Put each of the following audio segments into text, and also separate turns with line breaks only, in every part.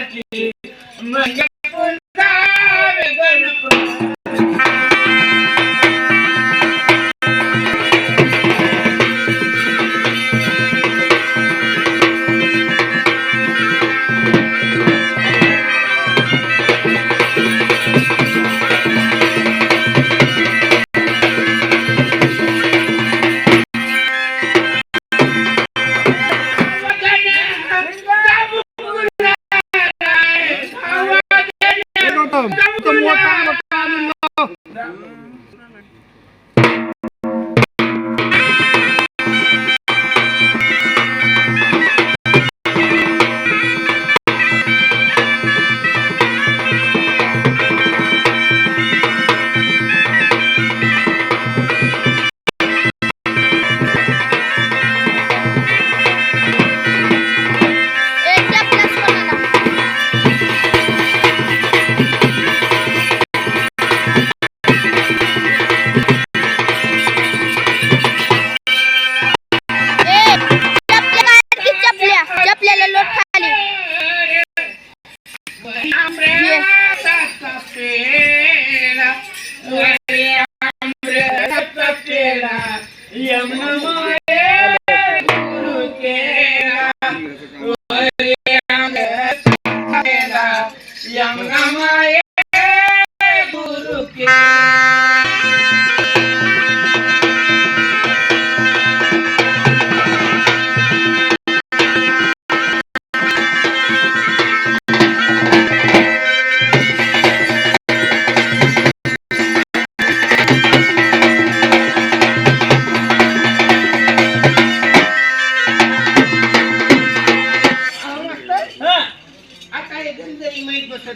गणपती म्हणजे कोणता गणपती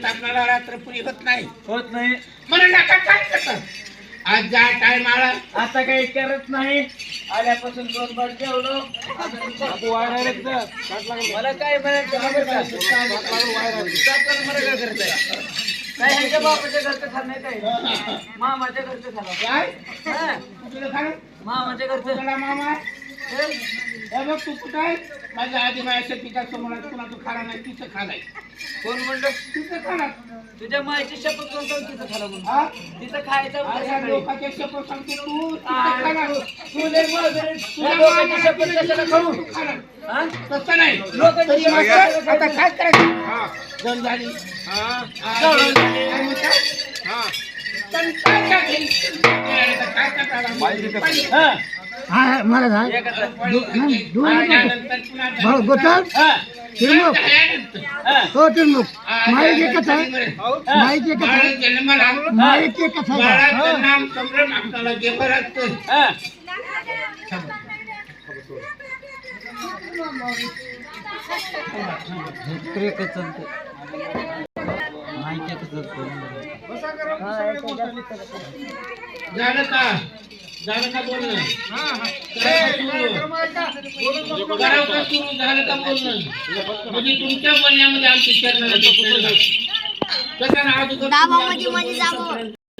आपल्याला रात्रपुरी होत नाही म्हणून आता काय करतात आज ज्या टायमाला आता काही करत नाही आल्यापासून 2 बार जेवलो मला काय म्हणायचं काय ह्यांच्या बापाच्या घरचं खात नाही काय मामाच्या घरचं खाला काय मामाच्या घरचं मामा हे बघ तू कुठं आहे माझ्या आधी माझ्या पिता समोर तुला तू खाला नाही तिचं खालाय कोण म्हणलं तिचं खाला तुझ्या मायची शपथ कोण सांग तिचं खाला म्हणून तिचं खायचं लोकांच्या शपथ सांगते तू तू लय लोकांची शपथ कशाला खाऊ तसं नाही लोकांची आता काय करायचं जण झाली
मला तिरमुख माईक एकच आहे माईक एकच आहे माईक एकच आहे
नाम संभ्रम आपल्याला जेवर असतं झालं का बोलणं झालं का बोलणं म्हणजे तुमच्या बोलण्यामध्ये आमची चर्चा